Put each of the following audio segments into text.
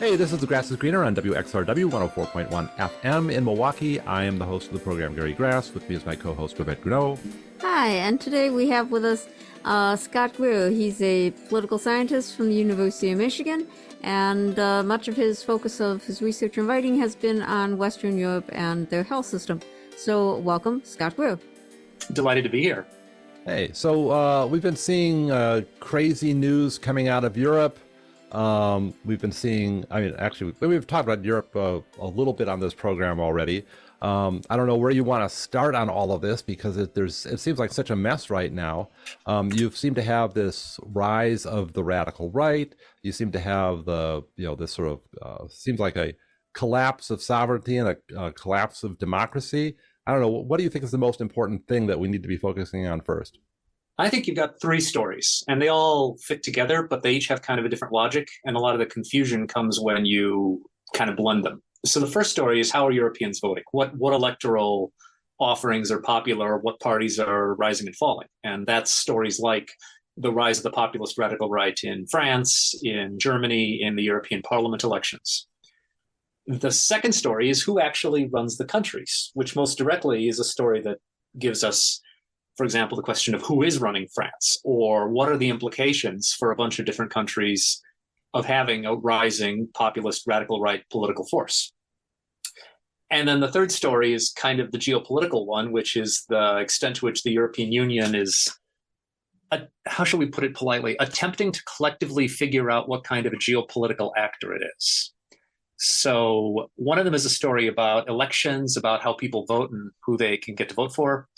Hey, this is The Grass is Greener on WXRW 104.1 FM in Milwaukee. I am the host of the program, Gary Grass. With me is my co-host, Babette Gounod. Hi, and today we have with us Scott Greer. He's a political scientist from the University of Michigan, and much of his focus of his research and writing has been on Western Europe and their health system. So welcome, Scott Greer. Delighted to be here. Hey, so we've been seeing crazy news coming out of Europe. We've been seeing, actually, we've talked about Europe a little bit on this program already. I don't know where you want to start on all of this because it seems like such a mess right now. You seem to have this rise of the radical right. You seem to have this sort of seems like a collapse of sovereignty and a collapse of democracy. I don't know. What do you think is the most important thing that we need to be focusing on first? I think you've got three stories, and they all fit together, but they each have kind of a different logic, and a lot of the confusion comes when you kind of blend them. So the first story is, how are Europeans voting? What electoral offerings are popular? What parties are rising and falling? And that's stories like the rise of the populist radical right in France, in Germany, in the European Parliament elections. The second story is who actually runs the countries, which most directly is a story that gives us, for example, the question of who is running France, or what are the implications for a bunch of different countries of having a rising populist radical right political force. And then the third story is kind of the geopolitical one, which is the extent to which the European Union is, how shall we put it politely, attempting to collectively figure out what kind of a geopolitical actor it is. So one of them is a story about elections, about how people vote and who they can get to vote for.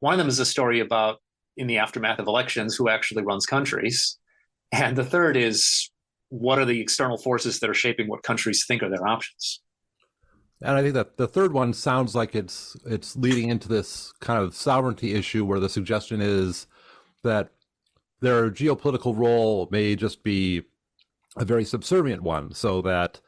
One of them is a story about, in the aftermath of elections, who actually runs countries. And the third is, what are the external forces that are shaping what countries think are their options? And I think that the third one sounds like it's leading into this kind of sovereignty issue where the suggestion is that their geopolitical role may just be a very subservient one, so that,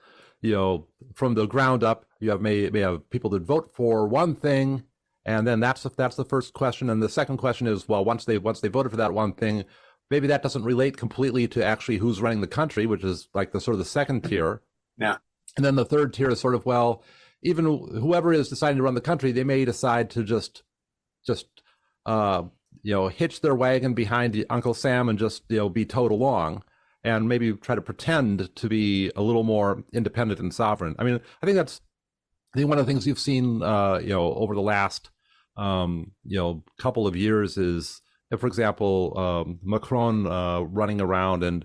from the ground up, you may have people that vote for one thing. And then that's the first question. And the second question is, well, once they voted for that one thing, maybe that doesn't relate completely to actually who's running the country, which is like the sort of the second tier. Yeah. And then the third tier is sort of, well, even whoever is deciding to run the country, they may decide to just hitch their wagon behind Uncle Sam and just be towed along, and maybe try to pretend to be a little more independent and sovereign. I think that's one of the things you've seen, over the last couple of years is, for example, Macron running around and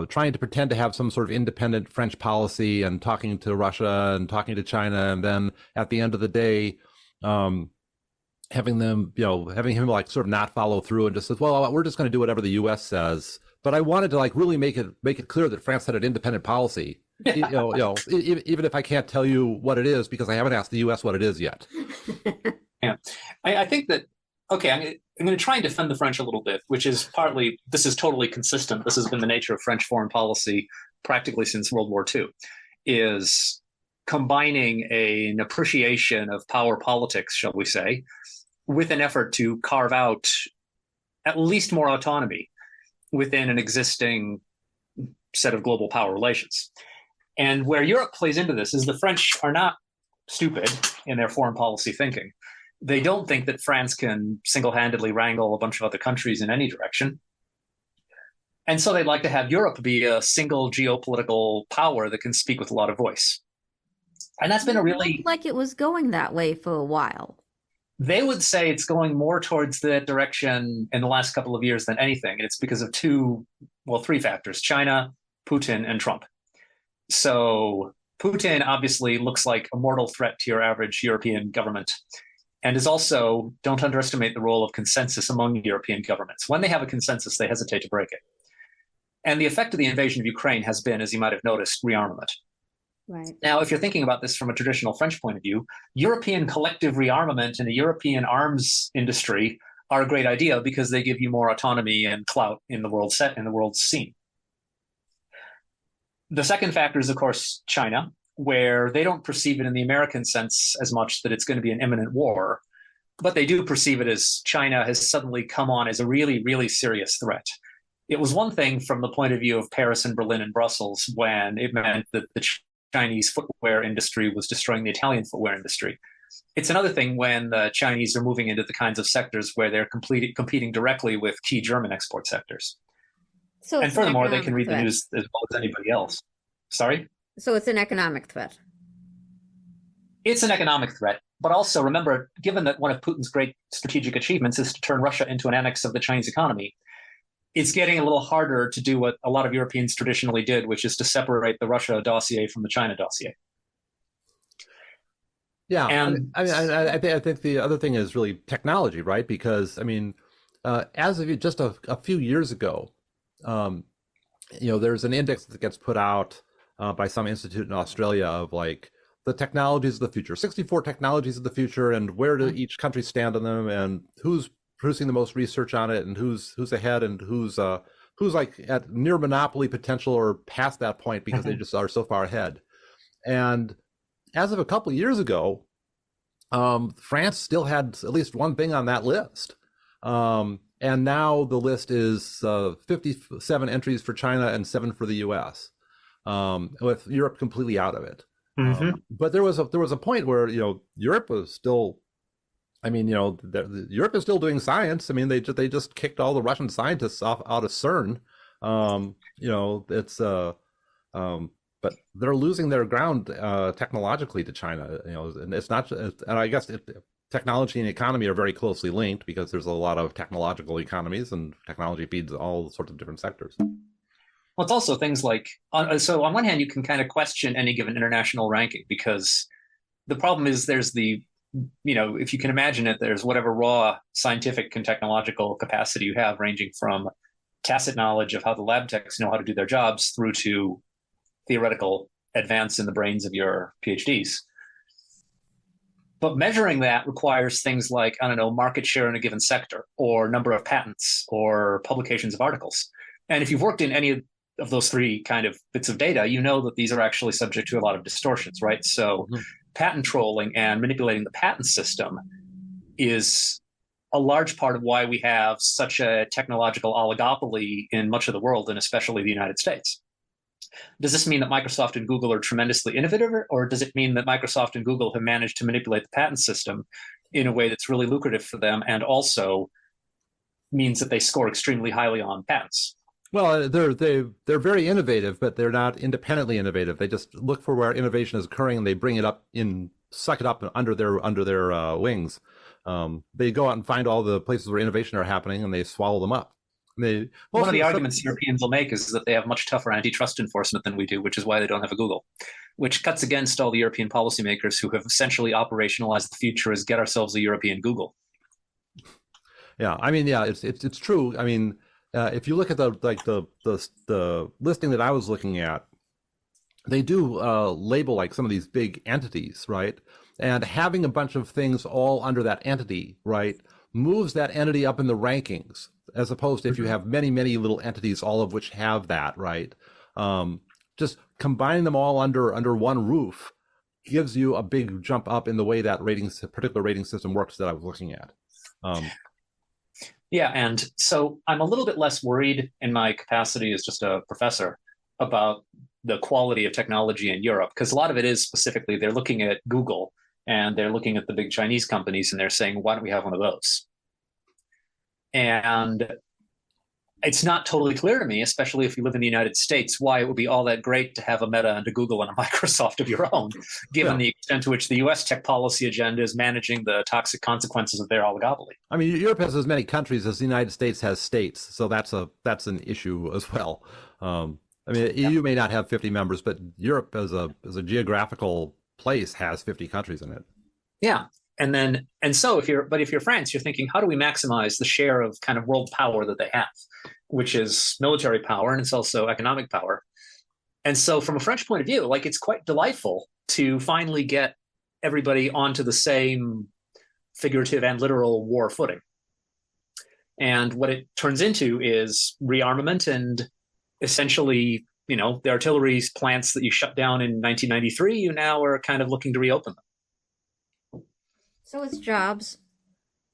trying to pretend to have some sort of independent French policy and talking to Russia and talking to China, and then at the end of the day, having him like sort of not follow through and just says, well, we're just going to do whatever the U.S. says. But I wanted to like really make it clear that France had an independent policy. Yeah. Even if I can't tell you what it is because I haven't asked the U.S. what it is yet. Yeah, I think that, okay, I'm going to try and defend the French a little bit, which is partly, this is totally consistent. This has been the nature of French foreign policy practically since World War II, is combining an appreciation of power politics, shall we say, with an effort to carve out at least more autonomy within an existing set of global power relations. And where Europe plays into this is the French are not stupid in their foreign policy thinking. They don't think that France can single-handedly wrangle a bunch of other countries in any direction. And so they'd like to have Europe be a single geopolitical power that can speak with a lot of voice. And that's been a really... It looked like it was going that way for a while. They would say it's going more towards that direction in the last couple of years than anything. And it's because of three factors: China, Putin, and Trump. So Putin obviously looks like a mortal threat to your average European government, and is also, don't underestimate the role of consensus among European governments. When they have a consensus, they hesitate to break it. And the effect of the invasion of Ukraine has been, as you might have noticed, rearmament. Right. Now, if you're thinking about this from a traditional French point of view, European collective rearmament and a European arms industry are a great idea because they give you more autonomy and clout in the world scene. The second factor is, of course, China, where they don't perceive it in the American sense as much that it's going to be an imminent war, but they do perceive it as China has suddenly come on as a really, really serious threat. It was one thing from the point of view of Paris and Berlin and Brussels when it meant that the Chinese footwear industry was destroying the Italian footwear industry. It's another thing when the Chinese are moving into the kinds of sectors where they're competing directly with key German export sectors. So And it's an furthermore, they can economic read the threat. news as well as anybody else. Sorry? So it's an economic threat. It's an economic threat. But also remember, given that one of Putin's great strategic achievements is to turn Russia into an annex of the Chinese economy, it's getting a little harder to do what a lot of Europeans traditionally did, which is to separate the Russia dossier from the China dossier. Yeah, And I think the other thing is really technology, right? Because I mean, as of just a few years ago, um, there's an index that gets put out by some institute in Australia of like the technologies of the future, 64 technologies of the future, and where do each country stand on them, and who's producing the most research on it, and who's ahead, and who's like at near monopoly potential or past that point because they just are so far ahead. And as of a couple of years ago, France still had at least one thing on that list. And now the list is 57 entries for China and 7 for the US, with Europe completely out of it. But there was a point where Europe was still, I mean, Europe is still doing science. I mean, they just kicked all the Russian scientists out of CERN. It's but they're losing their ground technologically to China. And it's not, and I guess technology and economy are very closely linked because there's a lot of technological economies, and technology feeds all sorts of different sectors. well, it's also things like, so on one hand, you can kind of question any given international ranking because the problem is there's if you can imagine it, there's whatever raw scientific and technological capacity you have, ranging from tacit knowledge of how the lab techs know how to do their jobs through to theoretical advance in the brains of your PhDs. But measuring that requires things like, I don't know, market share in a given sector, or number of patents, or publications of articles. And if you've worked in any of those three kind of bits of data, you know that these are actually subject to a lot of distortions, right? So patent trolling and manipulating the patent system is a large part of why we have such a technological oligopoly in much of the world, and especially the United States. Does this mean that Microsoft and Google are tremendously innovative, or does it mean that Microsoft and Google have managed to manipulate the patent system in a way that's really lucrative for them and also means that they score extremely highly on patents? Well, they're very innovative, but they're not independently innovative. They just look for where innovation is occurring and they bring it up suck it up under their wings. They go out and find all the places where innovation are happening and they swallow them up. One of the arguments Europeans will make is that they have much tougher antitrust enforcement than we do, which is why they don't have a Google, which cuts against all the European policymakers who have essentially operationalized the future as get ourselves a European Google. Yeah, I mean, yeah, it's true. I mean, if you look at the listing that I was looking at, they do label like some of these big entities, right? And having a bunch of things all under that entity, right, moves that entity up in the rankings, as opposed to if you have many, many little entities, all of which have that, right? Just combining them all under one roof gives you a big jump up in the way that particular rating system works that I was looking at. Yeah, and so I'm a little bit less worried in my capacity as just a professor about the quality of technology in Europe, because a lot of it is specifically they're looking at Google and they're looking at the big Chinese companies and they're saying, why don't we have one of those? And it's not totally clear to me, especially if you live in the United States, why it would be all that great to have a Meta and a Google and a Microsoft of your own, given the extent to which the U.S. tech policy agenda is managing the toxic consequences of their oligopoly. I mean, Europe has as many countries as the United States has states, so that's an issue as well. I mean, EU may not have 50 members, but Europe as a geographical place has 50 countries in it. Yeah. And so if you're France, you're thinking, how do we maximize the share of kind of world power that they have, which is military power and it's also economic power. And so from a French point of view, like it's quite delightful to finally get everybody onto the same figurative and literal war footing. And what it turns into is rearmament and essentially, the artillery plants that you shut down in 1993, you now are kind of looking to reopen them. So it's jobs,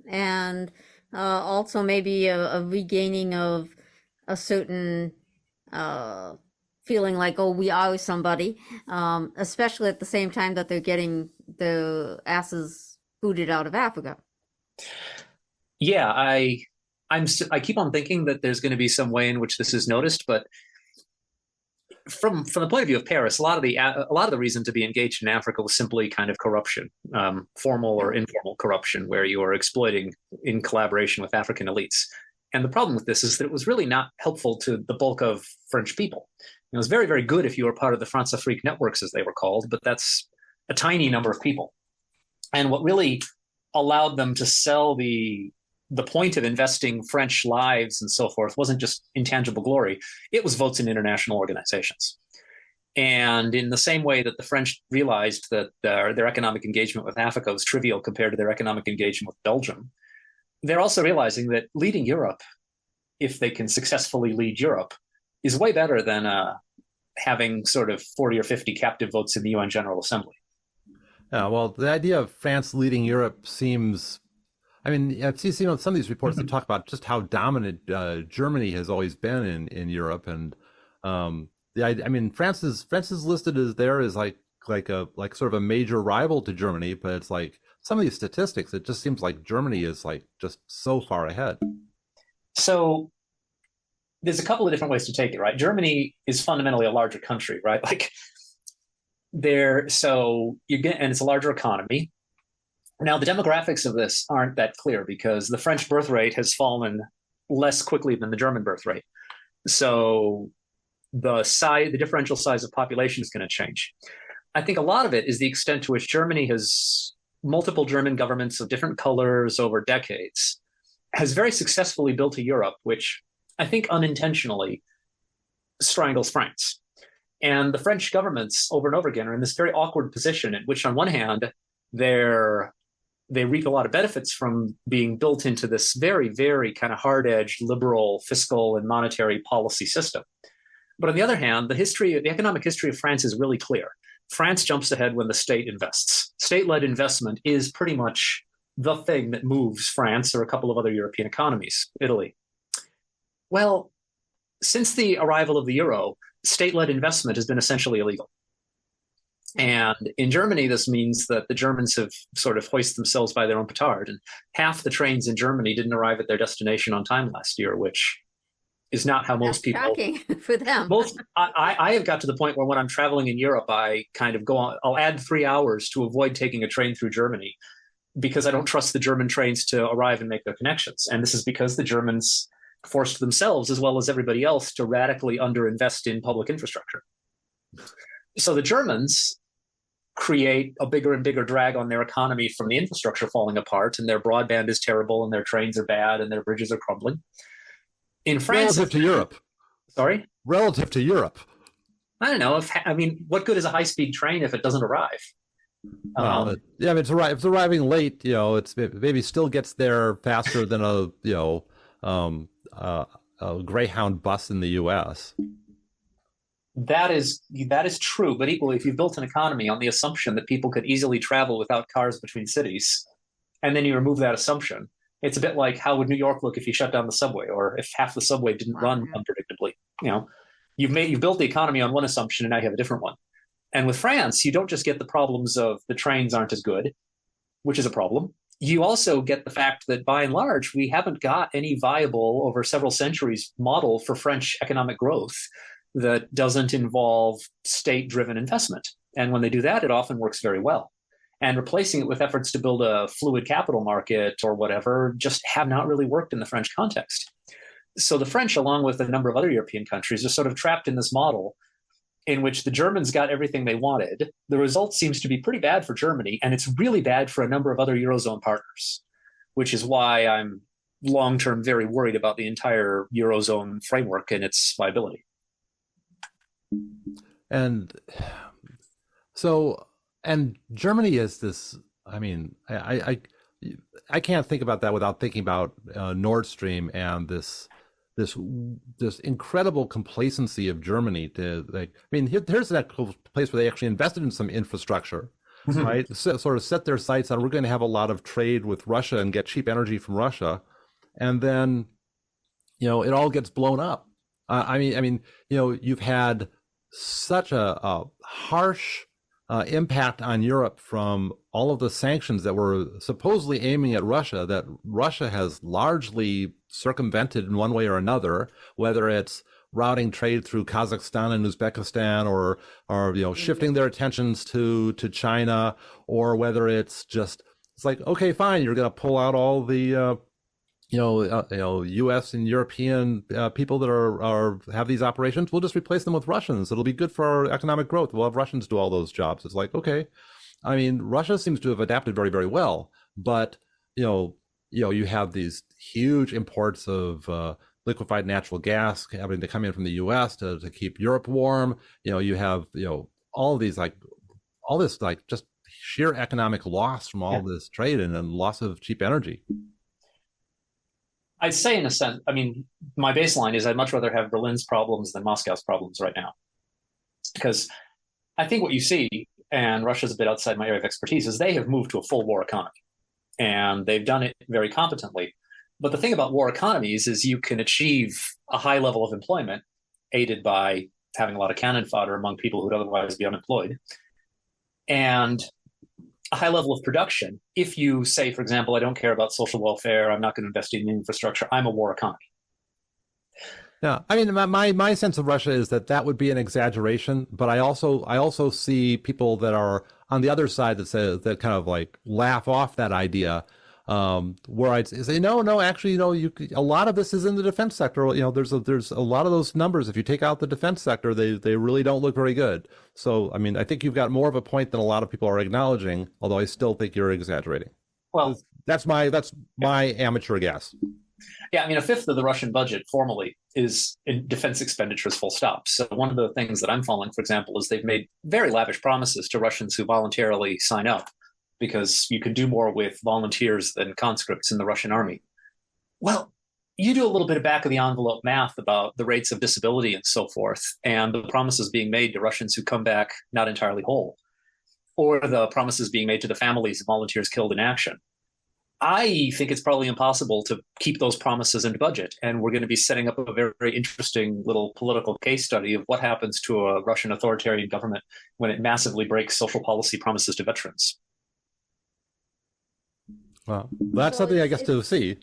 and also maybe a regaining of a certain feeling like, oh, we owe somebody, especially at the same time that they're getting the asses booted out of Africa. Yeah, I keep on thinking that there's going to be some way in which this is noticed, but from the point of view of Paris, a lot of the reason to be engaged in Africa was simply kind of corruption, formal or informal corruption, where you are exploiting in collaboration with African elites. And the problem with this is that it was really not helpful to the bulk of French people. It was very, very good if you were part of the France-Afrique networks, as they were called, but that's a tiny number of people. And what really allowed them to sell the point of investing French lives and so forth wasn't just intangible glory. It was votes in international organizations. And in the same way that the French realized that their economic engagement with Africa was trivial compared to their economic engagement with Belgium, they're also realizing that leading Europe, if they can successfully lead Europe, is way better than having sort of 40 or 50 captive votes in the UN General Assembly. Yeah, well, the idea of France leading Europe seems, I mean, I've seen some of these reports that talk about just how dominant Germany has always been in Europe, and I mean, France is listed as like sort of a major rival to Germany, but it's like some of these statistics, it just seems like Germany is like just so far ahead. So there's a couple of different ways to take it, right? Germany is fundamentally a larger country, right? Like so you get, and it's a larger economy. Now, the demographics of this aren't that clear because the French birth rate has fallen less quickly than the German birth rate. So the differential size of population is going to change. I think a lot of it is the extent to which Germany has multiple German governments of different colors over decades, has very successfully built a Europe, which I think unintentionally strangles France. And the French governments over and over again are in this very awkward position in which on one hand, they reap a lot of benefits from being built into this very, very kind of hard-edged liberal fiscal and monetary policy system. But on the other hand, the economic history of France is really clear. France jumps ahead when the state invests. State-led investment is pretty much the thing that moves France or a couple of other European economies, Italy. Well, since the arrival of the euro, state-led investment has been essentially illegal. And in Germany, this means that the Germans have sort of hoisted themselves by their own petard. And half the trains in Germany didn't arrive at their destination on time last year, which is not how most people. Shocking for them. I have got to the point where when I'm traveling in Europe, I kind of go on. I'll add 3 hours to avoid taking a train through Germany because I don't trust the German trains to arrive and make their connections. And this is because the Germans forced themselves, as well as everybody else, to radically underinvest in public infrastructure. So the Germans create a bigger and bigger drag on their economy from the infrastructure falling apart, and their broadband is terrible, and their trains are bad, and their bridges are crumbling. In France, relative to Europe. Sorry? Relative to Europe. I don't know. What good is a high-speed train if it doesn't arrive? Yeah, I mean, if it's arriving late, it's maybe still gets there faster than a Greyhound bus in the U.S. That is true, but equally, if you've built an economy on the assumption that people could easily travel without cars between cities, and then you remove that assumption, it's a bit like how would New York look if you shut down the subway, or if half the subway didn't run unpredictably? You've built the economy on one assumption, and now you have a different one. And with France, you don't just get the problems of the trains aren't as good, which is a problem. You also get the fact that by and large, we haven't got any viable over several centuries model for French economic growth that doesn't involve state-driven investment. And when they do that, it often works very well. And replacing it with efforts to build a fluid capital market or whatever just have not really worked in the French context. So the French, along with a number of other European countries, are sort of trapped in this model in which the Germans got everything they wanted. The result seems to be pretty bad for Germany, and it's really bad for a number of other Eurozone partners, which is why I'm long-term very worried about the entire Eurozone framework and its viability. And so, and Germany is this, I mean, I can't think about that without thinking about Nord Stream and this incredible complacency of Germany to, like, I mean, here's that place where they actually invested in some infrastructure, right? Sort of set their sights on, we're going to have a lot of trade with Russia and get cheap energy from Russia. And then, it all gets blown up. I mean, you've had such a harsh impact on Europe from all of the sanctions that were supposedly aiming at Russia, that Russia has largely circumvented in one way or another, whether it's routing trade through Kazakhstan and Uzbekistan, or shifting their attentions to China, or whether it's like, okay, fine, you're going to pull out all the U.S. and European people that are have these operations. We'll just replace them with Russians. It'll be good for our economic growth. We'll have Russians do all those jobs. It's like, okay. I mean, Russia seems to have adapted very, very well, but you have these huge imports of liquefied natural gas having to come in from the U.S. to keep Europe warm. You have all of these all this just sheer economic loss from all this trade and loss of cheap energy. I'd say, in a sense, I mean, my baseline is I'd much rather have Berlin's problems than Moscow's problems right now. Because I think what you see, and Russia's a bit outside my area of expertise, is they have moved to a full war economy. And they've done it very competently. But the thing about war economies is you can achieve a high level of employment aided by having a lot of cannon fodder among people who'd otherwise be unemployed. And a high level of production if you say, for example, I don't care about social welfare, I'm not going to invest in infrastructure, I'm a war economy. Yeah, I mean, my sense of Russia is that would be an exaggeration, but I also see people that are on the other side that kind of like laugh off that idea, where I'd say no, actually, a lot of this is in the defense sector. There's a lot of those numbers. If you take out the defense sector, they really don't look very good. So, I mean, I think you've got more of a point than a lot of people are acknowledging, although I still think you're exaggerating. Well, that's my amateur guess. Yeah, I mean, a fifth of the Russian budget formally is in defense expenditures, full stop. So one of the things that I'm following, for example, is they've made very lavish promises to Russians who voluntarily sign up, because you can do more with volunteers than conscripts in the Russian army. Well, you do a little bit of back of the envelope math about the rates of disability and so forth, and the promises being made to Russians who come back not entirely whole, or the promises being made to the families of volunteers killed in action. I think it's probably impossible to keep those promises in budget, and we're going to be setting up a very, very interesting little political case study of what happens to a Russian authoritarian government when it massively breaks social policy promises to veterans. Well, that's something I guess to see.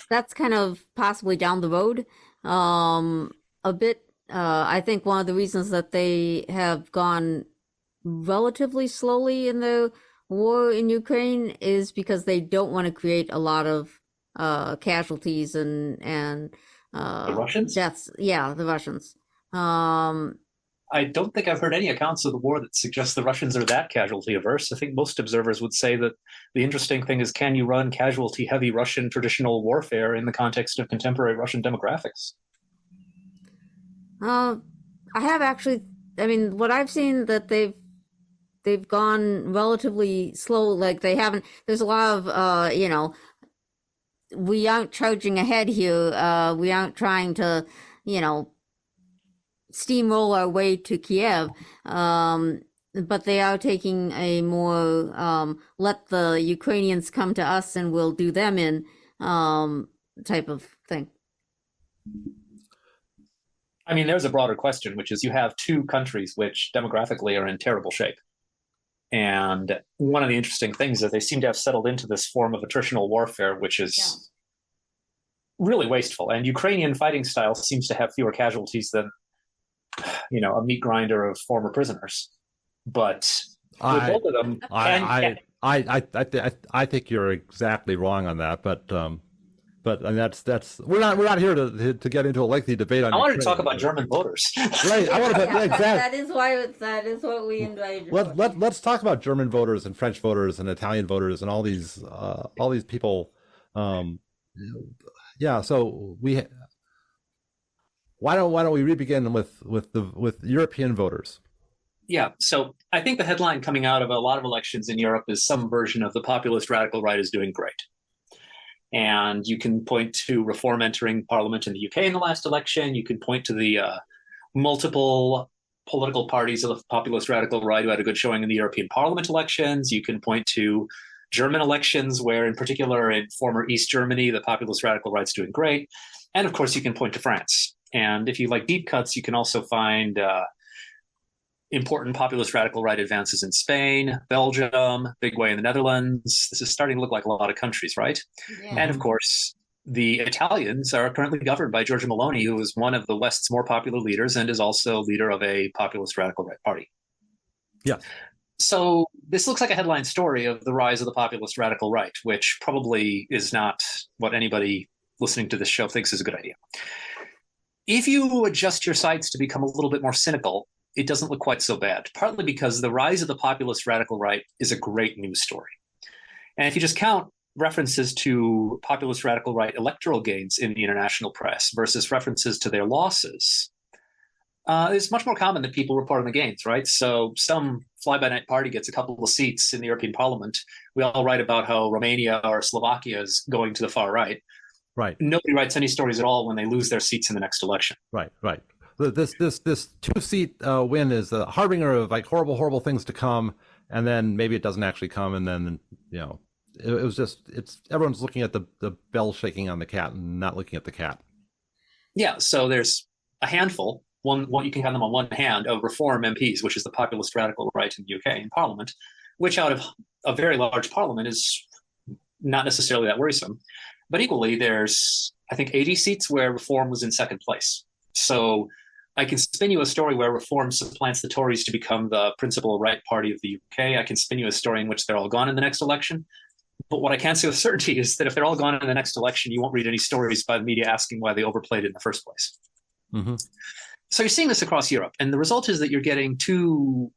That's kind of possibly down the road a bit. I think one of the reasons that they have gone relatively slowly in the war in Ukraine is because they don't want to create a lot of casualties and the Russians? Deaths. Yeah, the Russians. I don't think I've heard any accounts of the war that suggest the Russians are that casualty averse. I think most observers would say that the interesting thing is, can you run casualty heavy Russian traditional warfare in the context of contemporary Russian demographics? I have actually, I mean, what I've seen that they've gone relatively slow. Like they haven't, there's a lot of, we aren't charging ahead here. We aren't trying to, steamroll our way to Kiev. But they are taking a more, let the Ukrainians come to us and we'll do them in, type of thing. I mean, there's a broader question, which is you have two countries which demographically are in terrible shape. And one of the interesting things is they seem to have settled into this form of attritional warfare, which is really wasteful. And Ukrainian fighting style seems to have fewer casualties than, a meat grinder of former prisoners. But with both of them, I think you're exactly wrong on that. But and that's we're not here to get into a lengthy debate on. I wanted to talk about German voters. Right. I want to. Exactly. That is what we invited. Let's talk about German voters and French voters and Italian voters and all these people. So why don't we begin with European voters? Yeah, so I think the headline coming out of a lot of elections in Europe is some version of the populist radical right is doing great. And you can point to reform entering parliament in the UK in the last election. You can point to the multiple political parties of the populist radical right who had a good showing in the European Parliament elections. You can point to German elections where, in particular, in former East Germany, the populist radical right's doing great. And of course, you can point to France. And if you like deep cuts, you can also find important populist radical right advances in Spain, Belgium, big way in the Netherlands. This is starting to look like a lot of countries, right? Yeah. And of course, the Italians are currently governed by Giorgia Meloni, who is one of the West's more popular leaders and is also leader of a populist radical right party. Yeah. So this looks like a headline story of the rise of the populist radical right, which probably is not what anybody listening to this show thinks is a good idea. If you adjust your sights to become a little bit more cynical, it doesn't look quite so bad, partly because the rise of the populist radical right is a great news story. And if you just count references to populist radical right electoral gains in the international press versus references to their losses, it's much more common that people report on the gains, right? So some fly-by-night party gets a couple of seats in the European Parliament. We all write about how Romania or Slovakia is going to the far right. Right. Nobody writes any stories at all when they lose their seats in the next election. Right. This 2-seat win is a harbinger of like horrible things to come, and then maybe it doesn't actually come, and then it was just everyone's looking at the bell shaking on the cat and not looking at the cat. Yeah, so there's a handful, one you can count them on one hand, of Reform MPs, which is the populist radical right in the UK in Parliament, which out of a very large Parliament is not necessarily that worrisome. But equally, there's I think 80 seats where Reform was in second place. So I can spin you a story where Reform supplants the Tories to become the principal right party of the UK. I can spin you a story in which they're all gone in the next election. But what I can't say with certainty is that if they're all gone in the next election, you won't read any stories by the media asking why they overplayed it in the first place. Mm-hmm. So you're seeing this across Europe. And the result is that you're getting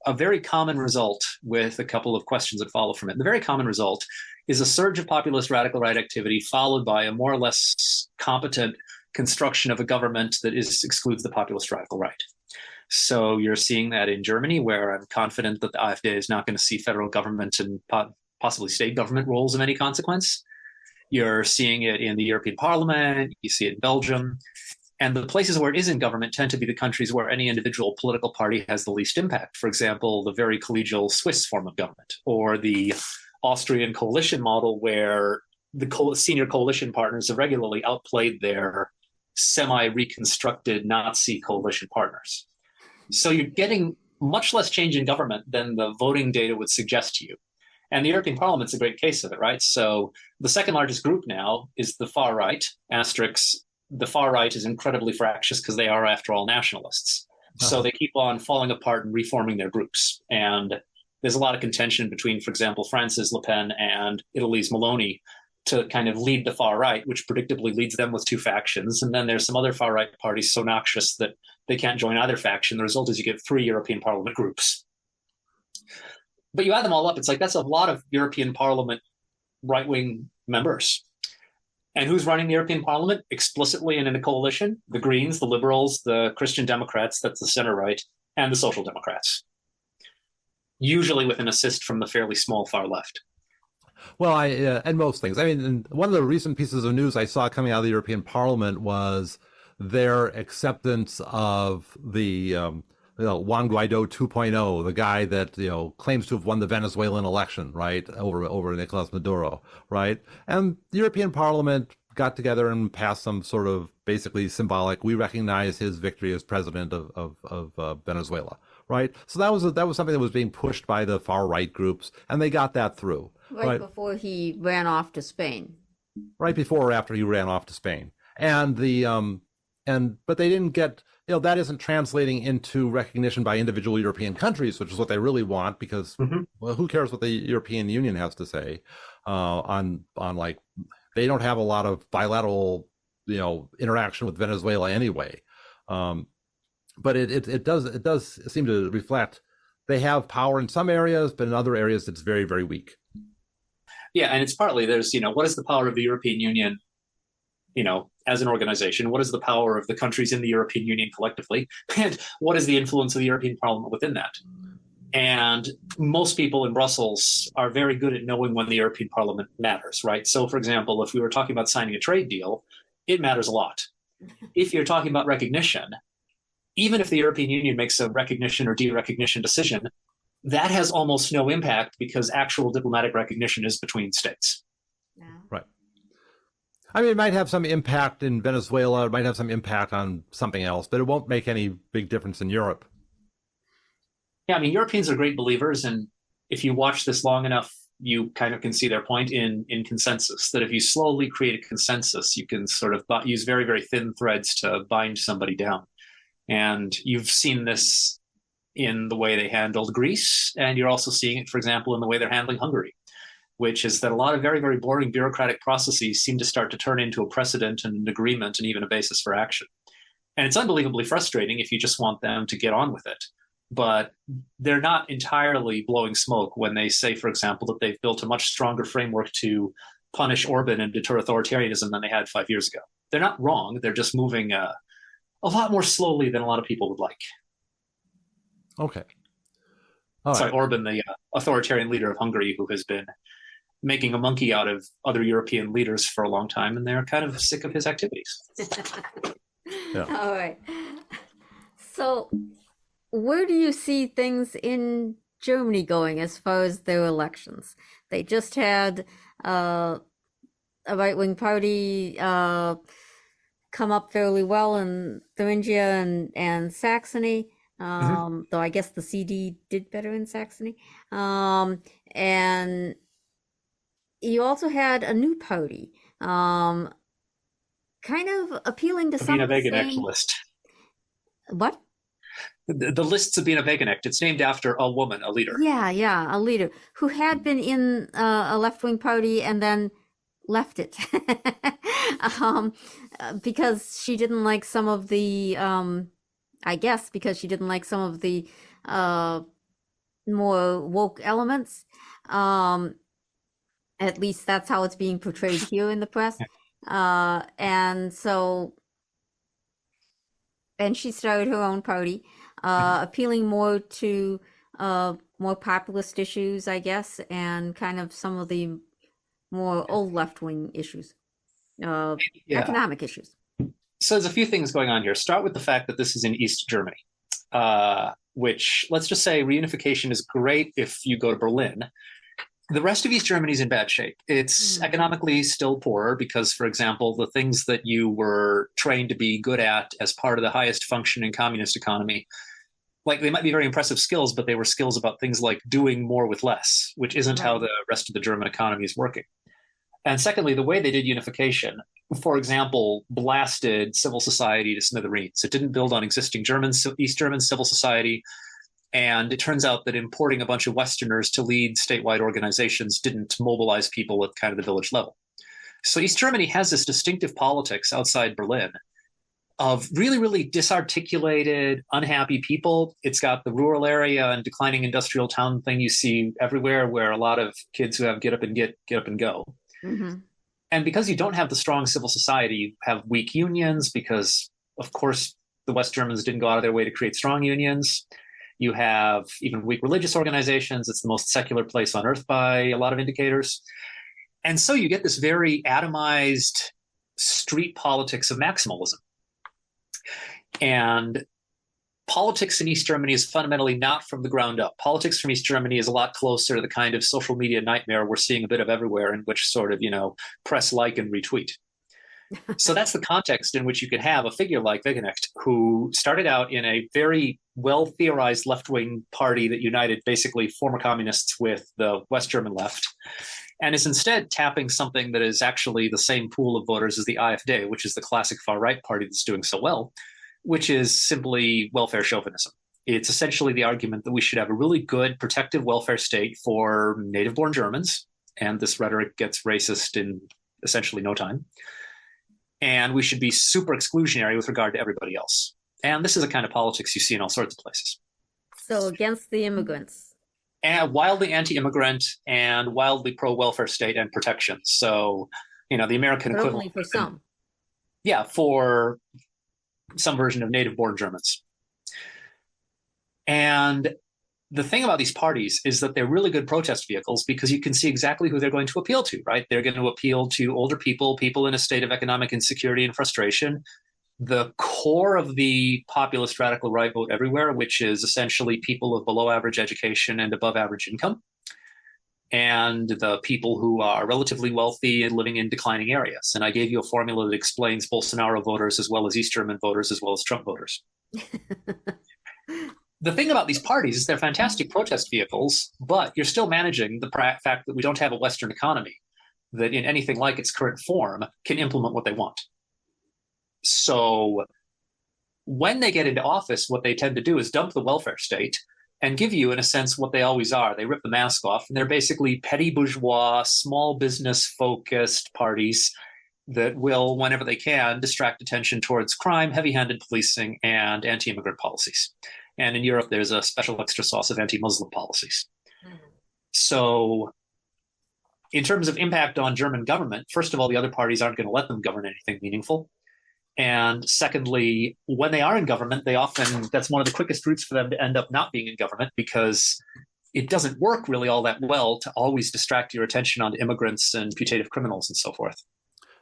a very common result with a couple of questions that follow from it. And the very common result is a surge of populist radical right activity followed by a more or less competent construction of a government that excludes the populist radical right. So you're seeing that in Germany, where I'm confident that the AfD is not going to see federal government and possibly state government roles of any consequence. You're seeing it in the European Parliament. You see it in Belgium. And the places where it is in government tend to be the countries where any individual political party has the least impact. For example, the very collegial Swiss form of government, or the Austrian coalition model, where the senior coalition partners have regularly outplayed their semi-reconstructed Nazi coalition partners. So you're getting much less change in government than the voting data would suggest to you. And the European Parliament's a great case of it, right? So the second largest group now is the far right, asterisk. The far right is incredibly fractious because they are, after all, nationalists. So they keep on falling apart and reforming their groups. And there's a lot of contention between, for example, France's Le Pen and Italy's Meloni to kind of lead the far right, which predictably leads them with two factions. And then there's some other far right parties so noxious that they can't join either faction. The result is you get 3 European Parliament groups. But you add them all up, it's like that's a lot of European Parliament right-wing members. And who's running the European Parliament explicitly and in a coalition? The Greens, the Liberals, the Christian Democrats, that's the center right, and the Social Democrats. Usually with an assist from the fairly small far left. Well, and most things. I mean, one of the recent pieces of news I saw coming out of the European Parliament was their acceptance of the Juan Guaido 2.0, the guy that claims to have won the Venezuelan election, right, over Nicolas Maduro, right? And the European Parliament got together and passed some sort of basically symbolic. We recognize his victory as president of Venezuela, right? So that was something that was being pushed by the far right groups, and they got that through. Right before he ran off to Spain. Right before or after he ran off to Spain, and but they didn't get. That isn't translating into recognition by individual European countries, which is what they really want, because well, who cares what the European Union has to say on like they don't have a lot of bilateral interaction with Venezuela anyway. But it does seem to reflect they have power in some areas, but in other areas it's very, very weak. Yeah, and it's partly there's what is the power of the European Union as an organization? What is the power of the countries in the European Union collectively? And what is the influence of the European Parliament within that? And most people in Brussels are very good at knowing when the European Parliament matters, right? So, for example, if we were talking about signing a trade deal, it matters a lot. If you're talking about recognition, even if the European Union makes a recognition or de-recognition decision, that has almost no impact because actual diplomatic recognition is between states. Yeah. Right. I mean, it might have some impact in Venezuela. It might have some impact on something else, but it won't make any big difference in Europe. Yeah, I mean, Europeans are great believers, and if you watch this long enough, you kind of can see their point in consensus. That if you slowly create a consensus, you can sort of use very, very thin threads to bind somebody down. And you've seen this in the way they handled Greece, and you're also seeing it, for example, in the way they're handling Hungary, which is that a lot of very, very boring bureaucratic processes seem to start to turn into a precedent and an agreement and even a basis for action. And it's unbelievably frustrating if you just want them to get on with it. But they're not entirely blowing smoke when they say, for example, that they've built a much stronger framework to punish Orban and deter authoritarianism than they had 5 years ago. They're not wrong. They're just moving a lot more slowly than a lot of people would like. Okay. Sorry, Orban, the authoritarian leader of Hungary, who has been making a monkey out of other European leaders for a long time, and they're kind of sick of his activities. Yeah. All right. So where do you see things in Germany going as far as their elections? They just had a right-wing party come up fairly well in Thuringia and Saxony, though I guess the CD did better in Saxony. And you also had a new party, kind of appealing to some of the same... list. What? The list Sabina Wagenknecht. It's named after a woman, a leader. Yeah, a leader who had been in a left-wing party and then left it because she didn't like some of the, I guess, because she didn't like some of the more woke elements. At least that's how it's being portrayed here in the press. And she started her own party, appealing more to more populist issues, I guess, and kind of some of the more old left-wing issues, economic issues. So there's a few things going on here. Start with the fact that this is in East Germany, which, let's just say, reunification is great if you go to Berlin. The rest of East Germany is in bad shape. It's economically still poorer because, for example, the things that you were trained to be good at as part of the highest functioning communist economy, like they might be very impressive skills, but they were skills about things like doing more with less, which isn't how the rest of the German economy is working. And secondly, the way they did unification, for example, blasted civil society to smithereens. It didn't build on existing East German civil society. And it turns out that importing a bunch of Westerners to lead statewide organizations didn't mobilize people at kind of the village level. So East Germany has this distinctive politics outside Berlin of really, really disarticulated, unhappy people. It's got the rural area and declining industrial town thing you see everywhere, where a lot of kids who have get up and go. And because you don't have the strong civil society, you have weak unions because, of course, the West Germans didn't go out of their way to create strong unions. You have even weak religious organizations. It's the most secular place on earth by a lot of indicators. And so you get this very atomized street politics of maximalism. And politics in East Germany is fundamentally not from the ground up. Politics from East Germany is a lot closer to the kind of social media nightmare we're seeing a bit of everywhere, in which sort of, press like and retweet. So that's the context in which you can have a figure like Wagenknecht, who started out in a very well-theorized left-wing party that united basically former communists with the West German left, and is instead tapping something that is actually the same pool of voters as the AfD, which is the classic far-right party that's doing so well, which is simply welfare chauvinism. It's essentially the argument that we should have a really good protective welfare state for native-born Germans, and this rhetoric gets racist in essentially no time. And we should be super exclusionary with regard to everybody else. And this is a kind of politics you see in all sorts of places. So against the immigrants. And wildly anti-immigrant and wildly pro-welfare state and protection. So, the American but equivalent. Only for some. Yeah, for some version of native-born Germans. And the thing about these parties is that they're really good protest vehicles because you can see exactly who they're going to appeal to, right? They're going to appeal to older people in a state of economic insecurity and frustration. The core of the populist radical right vote everywhere, which is essentially people of below average education and above average income. and the people who are relatively wealthy and living in declining areas. And I gave you a formula that explains Bolsonaro voters as well as East German voters as well as Trump voters. The thing about these parties is they're fantastic protest vehicles, but you're still managing the fact that we don't have a Western economy that in anything like its current form can implement what they want. So when they get into office, what they tend to do is dump the welfare state and give you, in a sense, what they always are. They rip the mask off, and they're basically petty bourgeois, small business-focused parties that will, whenever they can, distract attention towards crime, heavy-handed policing, and anti-immigrant policies. And in Europe, there's a special extra sauce of anti-Muslim policies. Mm-hmm. So in terms of impact on German government, first of all, the other parties aren't going to let them govern anything meaningful. And secondly, when they are in government, that's one of the quickest routes for them to end up not being in government, because it doesn't work really all that well to always distract your attention onto immigrants and putative criminals and so forth.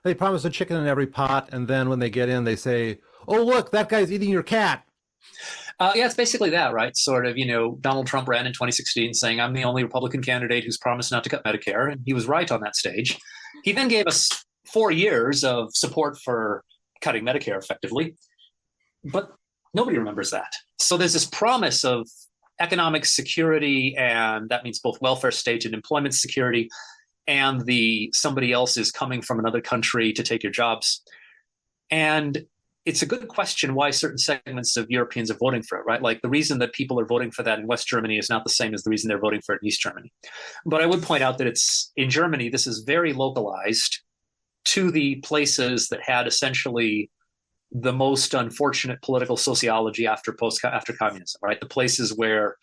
They promise a chicken in every pot, and then when they get in, they say, "Oh, look, that guy's eating your cat." Yeah, it's basically that, right? Sort of, Donald Trump ran in 2016 saying, "I'm the only Republican candidate who's promised not to cut Medicare." And he was right on that stage. He then gave us 4 years of support for cutting Medicare effectively, but nobody remembers that. So there's this promise of economic security, and that means both welfare state and employment security, and somebody else is coming from another country to take your jobs. And it's a good question why certain segments of Europeans are voting for it, right? Like the reason that people are voting for that in West Germany is not the same as the reason they're voting for it in East Germany. But I would point out that in Germany, this is very localized to the places that had essentially the most unfortunate political sociology after communism, right? The places where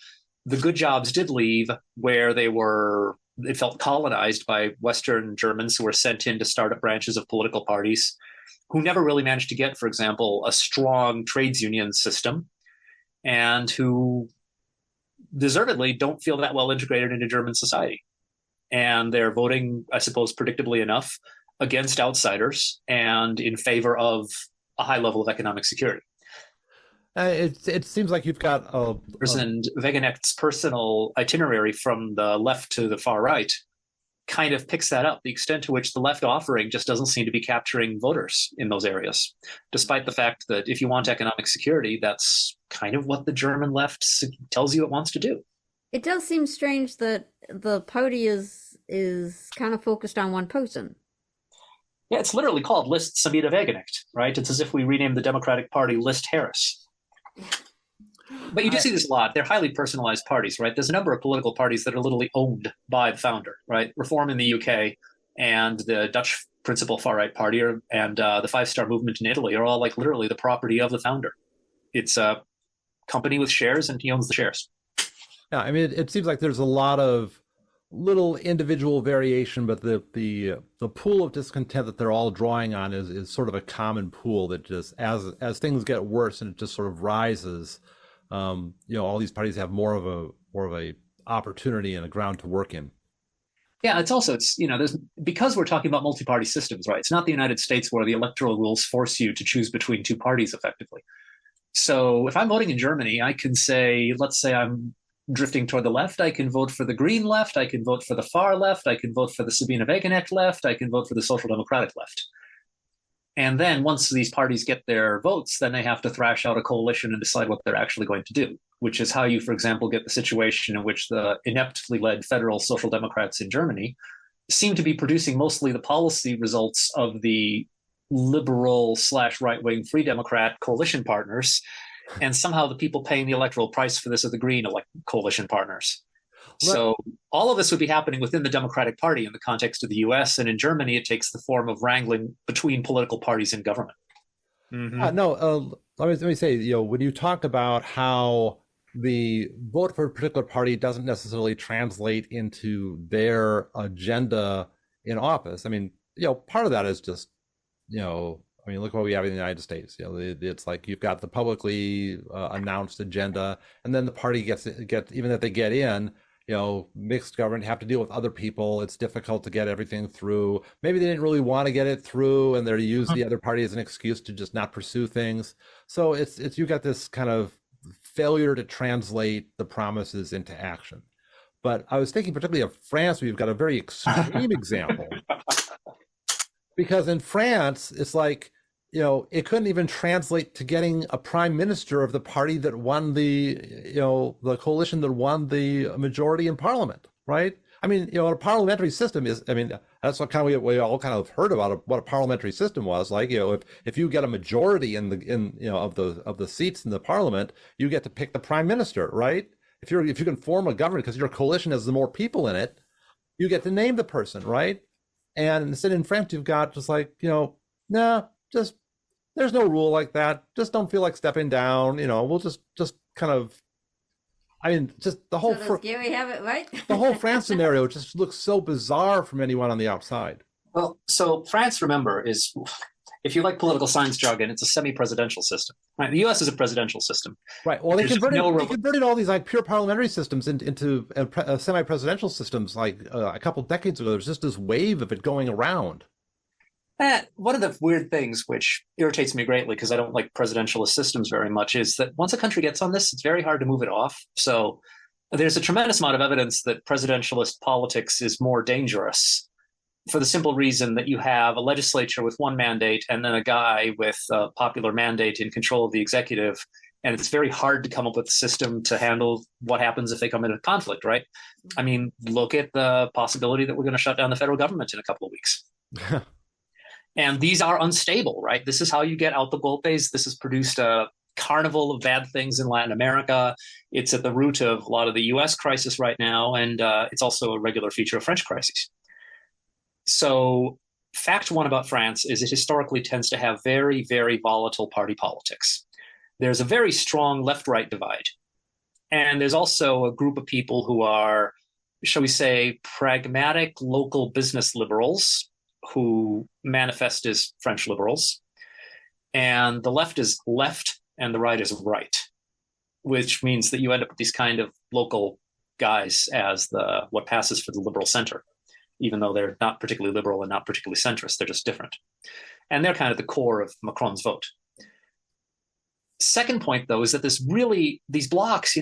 the good jobs did leave, where it felt colonized by Western Germans who were sent in to start up branches of political parties, who never really managed to get, for example, a strong trades union system, and who deservedly don't feel that well integrated into German society. And they're voting, I suppose, predictably enough, against outsiders and in favor of a high level of economic security. It seems like you've got and Wegenecht's personal itinerary from the left to the far right kind of picks that up, the extent to which the left offering just doesn't seem to be capturing voters in those areas, despite the fact that if you want economic security, that's kind of what the German left tells you it wants to do. It does seem strange that the party is kind of focused on one person. Yeah, it's literally called List Sabina Wegenecht, right? It's as if we renamed the Democratic Party List Harris. But you do see this a lot. They're highly personalized parties, right? There's a number of political parties that are literally owned by the founder, right? Reform in the UK and the Dutch Principal Far-Right Party and the Five Star Movement in Italy are all like literally the property of the founder. It's a company with shares, and he owns the shares. Yeah, I mean, it seems like there's a lot of little individual variation, but the pool of discontent that they're all drawing on is sort of a common pool that just as things get worse and it just sort of rises, all these parties have more of a opportunity and a ground to work in. Yeah, there's because we're talking about multi-party systems, right? It's not the United States where the electoral rules force you to choose between two parties effectively. So if I'm voting in Germany, I can say, let's say I'm drifting toward the left, I can vote for the Green left, I can vote for the far left, I can vote for the Sabina Wegenecht left, I can vote for the Social Democratic left. And then once these parties get their votes, then they have to thrash out a coalition and decide what they're actually going to do, which is how you, for example, get the situation in which the ineptly led federal Social Democrats in Germany seem to be producing mostly the policy results of the liberal/right-wing Free Democrat coalition partners. And somehow the people paying the electoral price for this are the Green coalition partners. So all of this would be happening within the Democratic Party in the context of the US. And in Germany, it takes the form of wrangling between political parties in government. Mm-hmm. Let me say, when you talk about how the vote for a particular party doesn't necessarily translate into their agenda in office. I mean, part of that is just, look what we have in the United States. It's like you've got the publicly announced agenda, and then the party gets even if they get in, mixed government, have to deal with other people. It's difficult to get everything through. Maybe they didn't really want to get it through, and they're use the other party as an excuse to just not pursue things. So it's you got this kind of failure to translate the promises into action. But I was thinking particularly of France, where you've got a very extreme example. Because in France, it's like, it couldn't even translate to getting a prime minister of the party that won the coalition that won the majority in parliament, right? I mean, a parliamentary system is, that's what kind of we all kind of heard about what a parliamentary system was like. If you get a majority of the seats in the parliament, you get to pick the prime minister, right? If you can form a government because your coalition has the more people in it, you get to name the person, right? And instead in France, you've got just like, nah, just there's no rule like that. Just don't feel like stepping down. We'll just kind of. Just the whole. So does Gary have it right? The whole France scenario just looks so bizarre from anyone on the outside. Well, so France, remember, is, if you like political science jargon, it's a semi-presidential system. Right? The U.S. is a presidential system. Right. Well, they converted all these like pure parliamentary systems into semi-presidential systems like a couple decades ago. There's just this wave of it going around. One of the weird things which irritates me greatly, because I don't like presidentialist systems very much, is that once a country gets on this, it's very hard to move it off. So there's a tremendous amount of evidence that presidentialist politics is more dangerous, for the simple reason that you have a legislature with one mandate and then a guy with a popular mandate in control of the executive. And it's very hard to come up with a system to handle what happens if they come into conflict, right? I mean, look at the possibility that we're going to shut down the federal government in a couple of weeks. And these are unstable, right? This is how you get out the golpes. This has produced a carnival of bad things in Latin America. It's at the root of a lot of the U.S. crisis right now, and it's also a regular feature of French crises. So fact one about France is it historically tends to have very, very volatile party politics. There's a very strong left-right divide. And there's also a group of people who are, shall we say, pragmatic local business liberals who manifest as French liberals. And the left is left and the right is right, which means that you end up with these kind of local guys as what passes for the liberal center, even though they're not particularly liberal and not particularly centrist. They're just different. And they're kind of the core of Macron's vote. Second point, though, is that these blocks,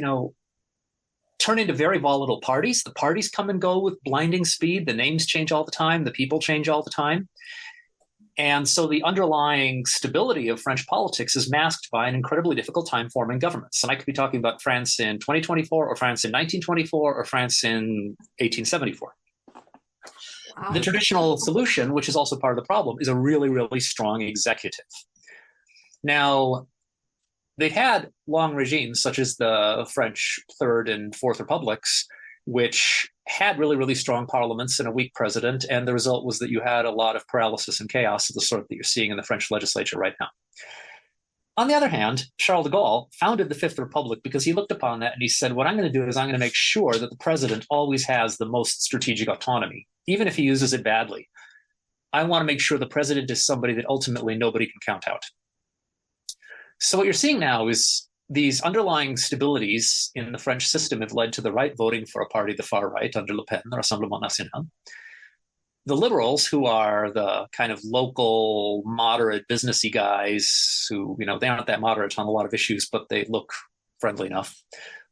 turn into very volatile parties. The parties come and go with blinding speed. The names change all the time. The people change all the time. And so the underlying stability of French politics is masked by an incredibly difficult time forming governments. And I could be talking about France in 2024 or France in 1924 or France in 1874. Wow. The traditional solution, which is also part of the problem, is a really, really strong executive. Now, they've had long regimes, such as the French Third and Fourth Republics, which had really, really strong parliaments and a weak president. And the result was that you had a lot of paralysis and chaos of the sort that you're seeing in the French legislature right now. On the other hand, Charles de Gaulle founded the Fifth Republic because he looked upon that and he said, what I'm going to do is I'm going to make sure that the president always has the most strategic autonomy, even if he uses it badly. I want to make sure the president is somebody that ultimately nobody can count out. So what you're seeing now is these underlying stabilities in the French system have led to the right voting for a party, the far right, under Le Pen, the Rassemblement National. The liberals, who are the kind of local, moderate, businessy guys who, they aren't that moderate on a lot of issues, but they look friendly enough,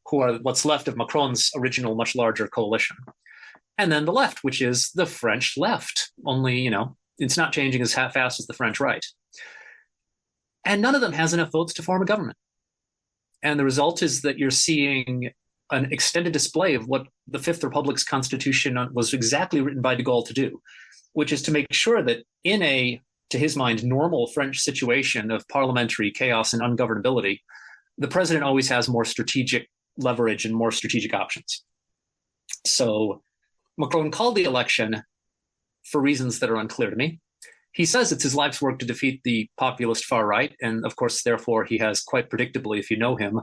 who are what's left of Macron's original, much larger coalition. And then the left, which is the French left, only, it's not changing as fast as the French right. And none of them has enough votes to form a government. And the result is that you're seeing an extended display of what the Fifth Republic's constitution was exactly written by de Gaulle to do, which is to make sure that in a, to his mind, normal French situation of parliamentary chaos and ungovernability, the president always has more strategic leverage and more strategic options. So Macron called the election for reasons that are unclear to me. He says it's his life's work to defeat the populist far right. And of course, therefore, he has quite predictably, if you know him,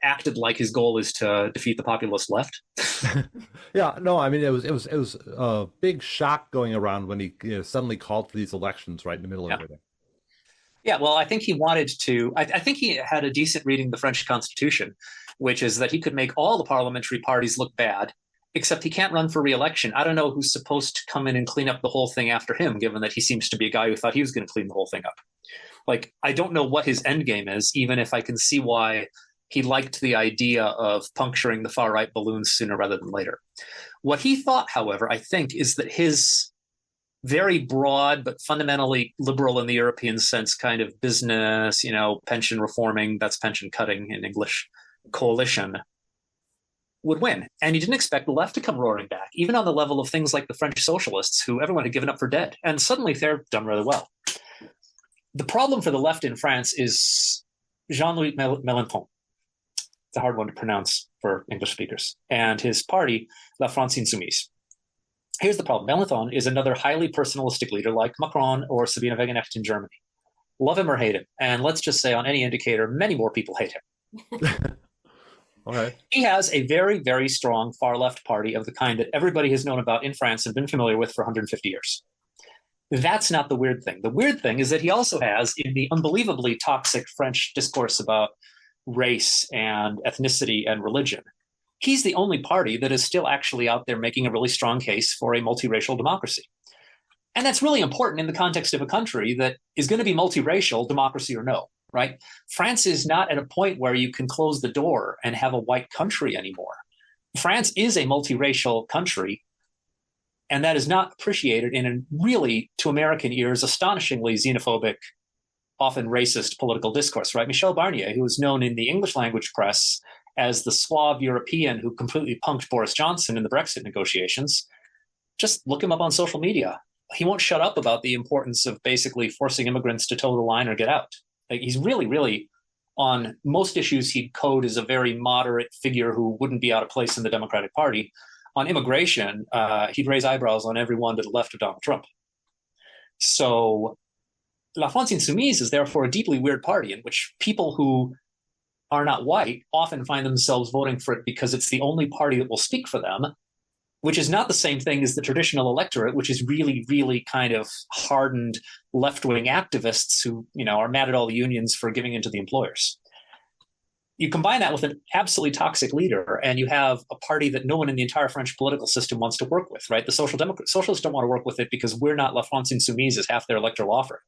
acted like his goal is to defeat the populist left. Yeah, no, I mean, it was a big shock going around when he suddenly called for these elections right in the middle of everything. Yeah, well, I think he wanted to, I think he had a decent reading of the French Constitution, which is that he could make all the parliamentary parties look bad, except he can't run for re-election. I don't know who's supposed to come in and clean up the whole thing after him, given that he seems to be a guy who thought he was going to clean the whole thing up. Like, I don't know what his end game is, even if I can see why he liked the idea of puncturing the far-right balloons sooner rather than later. What he thought, however, I think, is that his very broad but fundamentally liberal in the European sense kind of business, pension reforming, that's pension cutting in English, coalition would win. And he didn't expect the left to come roaring back, even on the level of things like the French socialists, who everyone had given up for dead. And suddenly they're done really well. The problem for the left in France is Jean-Louis Mélenchon. It's a hard one to pronounce for English speakers. And his party, La France Insoumise. Here's the problem. Mélenchon is another highly personalistic leader like Macron or Sabine Wegenecht in Germany. Love him or hate him. And let's just say on any indicator, many more people hate him. Okay. He has a very, very strong far-left party of the kind that everybody has known about in France and been familiar with for 150 years. That's not the weird thing. The weird thing is that he also has, in the unbelievably toxic French discourse about race and ethnicity and religion, he's the only party that is still actually out there making a really strong case for a multiracial democracy. And that's really important in the context of a country that is going to be multiracial, democracy or no, right? France is not at a point where you can close the door and have a white country anymore. France is a multiracial country, and that is not appreciated in a really, to American ears, astonishingly xenophobic, often racist political discourse, right? Michel Barnier, who is known in the English language press as the suave European who completely punked Boris Johnson in the Brexit negotiations, just look him up on social media. He won't shut up about the importance of basically forcing immigrants to toe the line or get out. Like, he's really, really, on most issues, he'd code as a very moderate figure who wouldn't be out of place in the Democratic Party. On immigration, he'd raise eyebrows on everyone to the left of Donald Trump. So La France Insoumise is therefore a deeply weird party in which people who are not white often find themselves voting for it because it's the only party that will speak for them, which is not the same thing as the traditional electorate, which is really, really kind of hardened left-wing activists who, are mad at all the unions for giving in to the employers. You combine that with an absolutely toxic leader, and you have a party that no one in the entire French political system wants to work with, right? The socialists don't want to work with it because we're not La France Insoumise as half their electoral offer.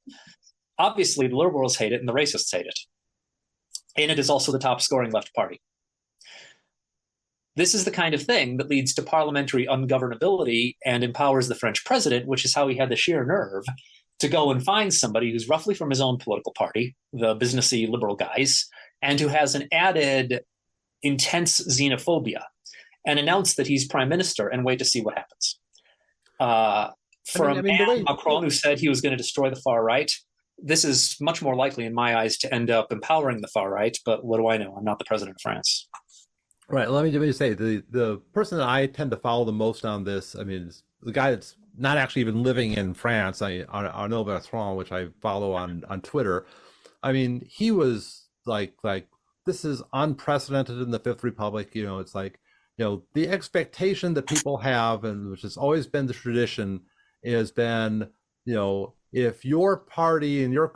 Obviously, the liberals hate it and the racists hate it. And it is also the top scoring left party. This is the kind of thing that leads to parliamentary ungovernability and empowers the French president, which is how he had the sheer nerve to go and find somebody who's roughly from his own political party, the businessy liberal guys, and who has an added intense xenophobia, and announce that he's prime minister and wait to see what happens. Macron, who said he was going to destroy the far right, this is much more likely in my eyes to end up empowering the far right, but what do I know? I'm not the president of France. Right. Let me say the person that I tend to follow the most on this, is the guy that's not actually even living in France, Arnaud Bertrand, which I follow on Twitter. He was like this is unprecedented in the Fifth Republic. It's like, the expectation that people have, and which has always been the tradition, has been, if your party and you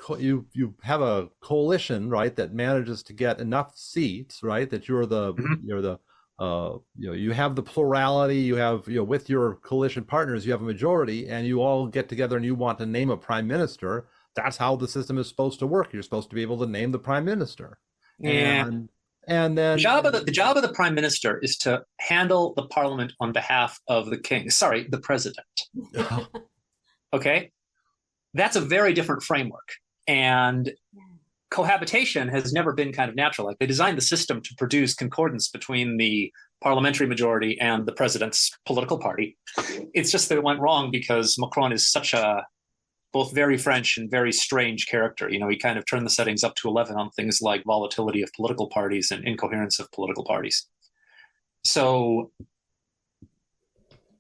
have a coalition, right, that manages to get enough seats, right, that you have the plurality, you have, with your coalition partners, you have a majority, and you all get together and you want to name a prime minister. That's how the system is supposed to work. You're supposed to be able to name the prime minister. Yeah. And then the job of the prime minister is to handle the parliament on behalf of the president. Okay? That's a very different framework. And cohabitation has never been kind of natural. Like, they designed the system to produce concordance between the parliamentary majority and the president's political party. It's just that it went wrong because Macron is such a both very French and very strange character. He kind of turned the settings up to 11 on things like volatility of political parties and incoherence of political parties. So,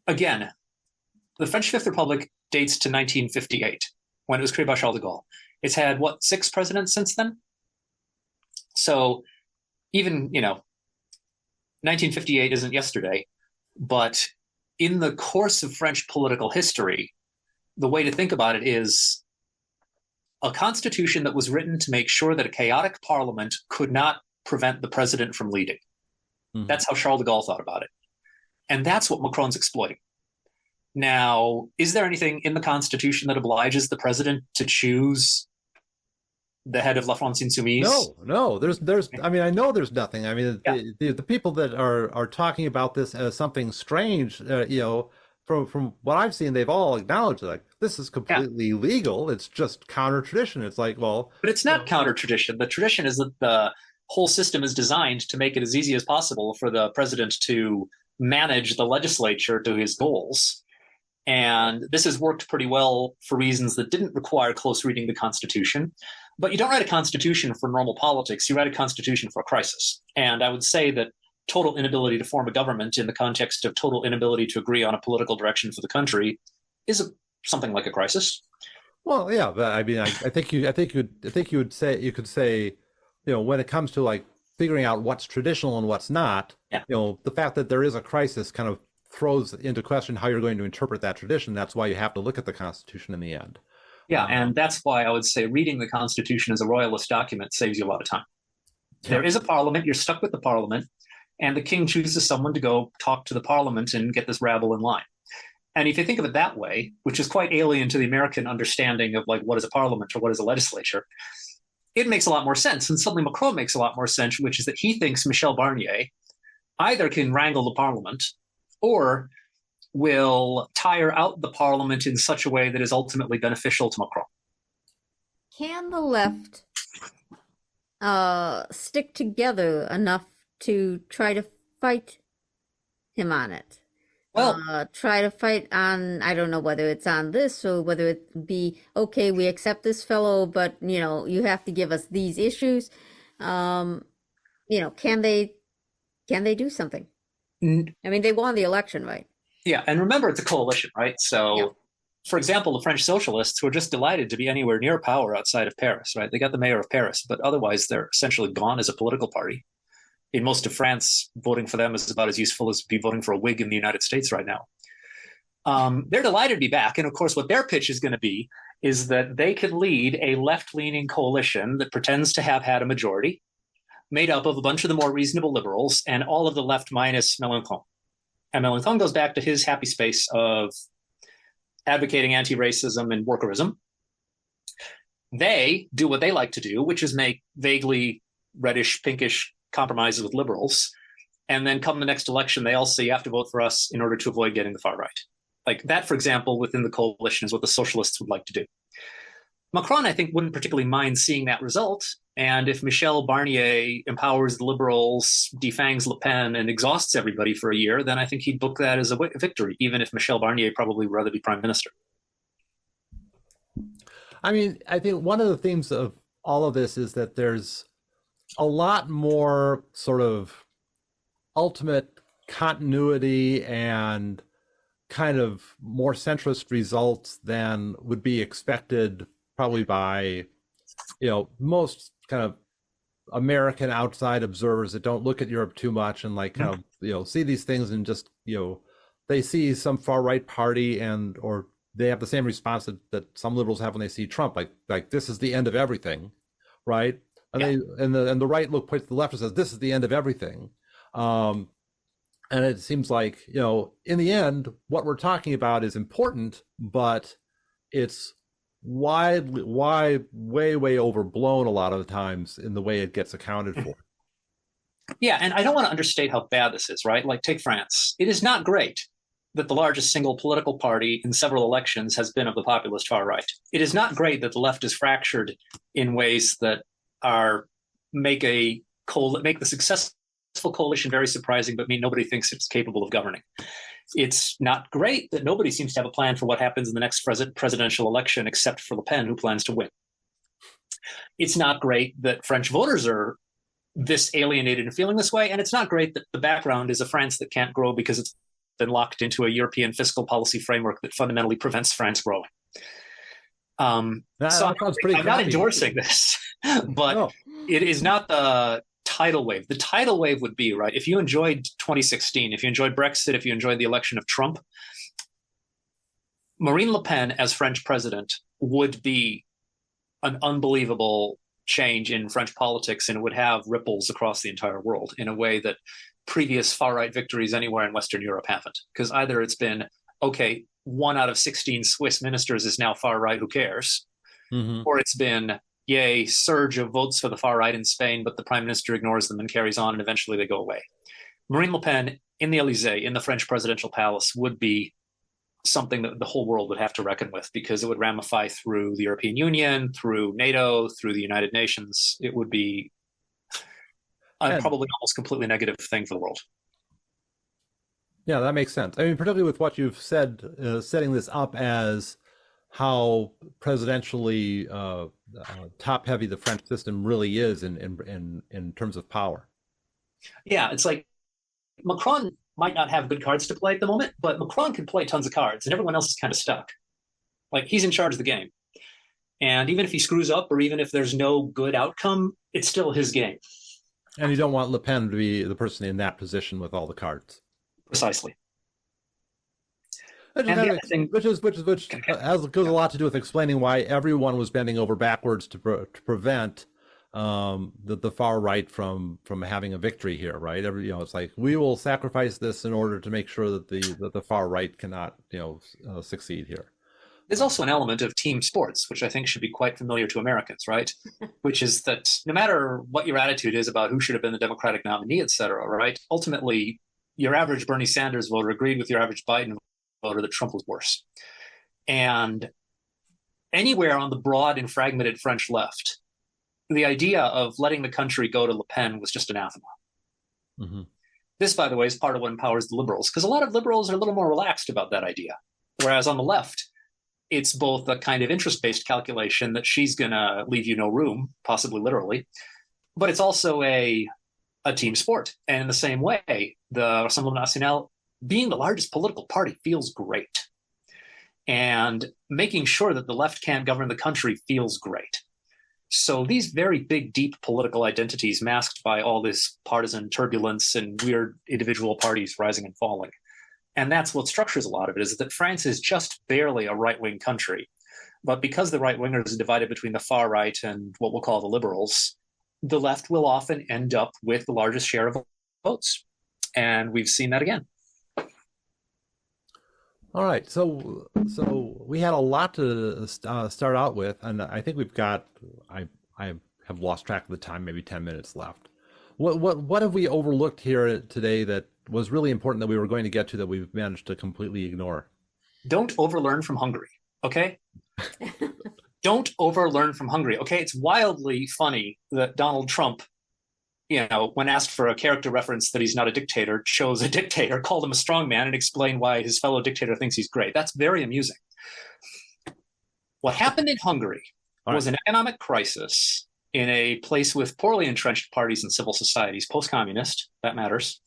again, the French Fifth Republic dates to 1958, when it was created by Charles de Gaulle. It's had, 6 presidents since then? So even, 1958 isn't yesterday, but in the course of French political history, the way to think about it is a constitution that was written to make sure that a chaotic parliament could not prevent the president from leading. Mm-hmm. That's how Charles de Gaulle thought about it. And that's what Macron's exploiting. Now, is there anything in the Constitution that obliges the president to choose the head of La France Insoumise? No. There's. I mean, I know there's nothing. I mean, Yeah. the people that are talking about this as something strange, from what I've seen, they've all acknowledged like this is Yeah. completely legal. It's just counter tradition. It's like, well, But it's not counter tradition. The tradition is that the whole system is designed to make it as easy as possible for the president to manage the legislature to his goals. And this has worked pretty well for reasons that didn't require close reading the Constitution. But you don't write a Constitution for normal politics, you write a Constitution for a crisis. And I would say that total inability to form a government in the context of total inability to agree on a political direction for the country is something like a crisis. well, yeah. But I mean, you could say, when it comes to like figuring out what's traditional and what's not, Yeah. the fact that there is a crisis kind of throws into question how you're going to interpret that tradition. That's why you have to look at the Constitution in the end. Yeah, and that's why I would say reading the Constitution as a royalist document saves you a lot of time. There is a parliament, you're stuck with the parliament, and the king chooses someone to go talk to the parliament and get this rabble in line. And if you think of it that way, which is quite alien to the American understanding of like what is a parliament or what is a legislature, it makes a lot more sense. And suddenly Macron makes a lot more sense, which is that he thinks Michel Barnier either can wrangle the parliament or will tire out the parliament in such a way that is ultimately beneficial to Macron. Can the left stick together enough to try to fight him on it? Well, Try to fight on, I don't know whether it's on this or whether it be, okay, we accept this fellow, but, you have to give us these issues. Can they do something? I mean, they won the election, right? yeah, and remember it's a coalition, right? So, Yeah. for example, the French socialists were just delighted to be anywhere near power outside of Paris, right? They got the mayor of Paris, but otherwise they're essentially gone as a political party. In most of France, voting for them is about as useful as be voting for a Whig in the United States right now. They're delighted to be back. And of course, what their pitch is going to be is that they can lead a left-leaning coalition that pretends to have had a majority, made up of a bunch of the more reasonable liberals and all of the left minus Mélenchon. And Mélenchon goes back to his happy space of advocating anti-racism and workerism. They do what they like to do, which is make vaguely reddish, pinkish compromises with liberals. And then come the next election, they all say you have to vote for us in order to avoid getting the far right. Like that, for example, within the coalition is what the socialists would like to do. Macron, I think, wouldn't particularly mind seeing that result. And if Michel Barnier empowers the liberals, defangs Le Pen, and exhausts everybody for a year, then I think he'd book that as a victory, even if Michel Barnier probably would rather be prime minister. I mean, I think one of the themes of all of this is that there's a lot more sort of ultimate continuity and kind of more centrist results than would be expected probably by most kind of American outside observers that don't look at Europe too much and like kind of see these things and just they see some far right party or they have the same response that some liberals have when they see Trump, like this is the end of everything, right? And the right points to the left and says this is the end of everything. And it seems like in the end what we're talking about is important, but it's way overblown a lot of the times in the way it gets accounted for. Yeah, and I don't want to understate how bad this is, right? Like take France. It is not great that the largest single political party in several elections has been of the populist far right. It is not great that the left is fractured in ways that make the successful coalition very surprising, but mean nobody thinks it's capable of governing. It's not great that nobody seems to have a plan for what happens in the next presidential election, except for Le Pen, who plans to win. It's not great that French voters are this alienated and feeling this way, and it's not great that the background is a France that can't grow because it's been locked into a European fiscal policy framework that fundamentally prevents France growing. I'm not endorsing this, but It is not the tidal wave. The tidal wave would be, right, if you enjoyed 2016, if you enjoyed Brexit, if you enjoyed the election of Trump, Marine Le Pen as French president would be an unbelievable change in French politics, and it would have ripples across the entire world in a way that previous far-right victories anywhere in Western Europe haven't. Because either it's been, okay, 1 out of 16 Swiss ministers is now far-right, who cares? Mm-hmm. Or it's been, yay, surge of votes for the far right in Spain, but the prime minister ignores them and carries on, and eventually they go away. Marine Le Pen in the Elysee, in the French presidential palace, would be something that the whole world would have to reckon with, because it would ramify through the European Union, through NATO, through the United Nations. It would be probably almost completely negative thing for the world. Yeah, that makes sense. I mean, particularly with what you've said, setting this up as how presidentially top-heavy the French system really is in terms of power. Yeah, it's like Macron might not have good cards to play at the moment, but Macron can play tons of cards, and everyone else is kind of stuck. Like, he's in charge of the game. And even if he screws up, or even if there's no good outcome, it's still his game. And you don't want Le Pen to be the person in that position with all the cards. Precisely. Which goes a lot to do with explaining why everyone was bending over backwards to prevent the far right from having a victory here, right? It's like, we will sacrifice this in order to make sure that the far right cannot succeed here. There's also an element of team sports, which I think should be quite familiar to Americans, right? Which is that no matter what your attitude is about who should have been the Democratic nominee, et cetera, right? Ultimately, your average Bernie Sanders voter agreed with your average Biden voter that Trump was worse. And anywhere on the broad and fragmented French left, the idea of letting the country go to Le Pen was just anathema. Mm-hmm. This, by the way, is part of what empowers the liberals, because a lot of liberals are a little more relaxed about that idea. Whereas on the left, it's both a kind of interest-based calculation that she's going to leave you no room, possibly literally, but it's also a team sport. And in the same way, the Rassemblement National, being the largest political party, feels great. And making sure that the left can't govern the country feels great. So these very big, deep political identities masked by all this partisan turbulence and weird individual parties rising and falling. And that's what structures a lot of it, is that France is just barely a right-wing country. But because the right-wingers are divided between the far right and what we'll call the liberals, the left will often end up with the largest share of votes. And we've seen that again. All right, so we had a lot to start out with, and I think we've got, I have lost track of the time, maybe 10 minutes left. What have we overlooked here today that was really important that we were going to get to that we've managed to completely ignore? Don't overlearn from Hungary, okay? Don't overlearn from Hungary, okay? It's wildly funny that Donald Trump, when asked for a character reference that he's not a dictator, chose a dictator, called him a strongman, and explained why his fellow dictator thinks he's great. That's very amusing. What happened in Hungary was an economic crisis in a place with poorly entrenched parties and civil societies, post-communist, that matters,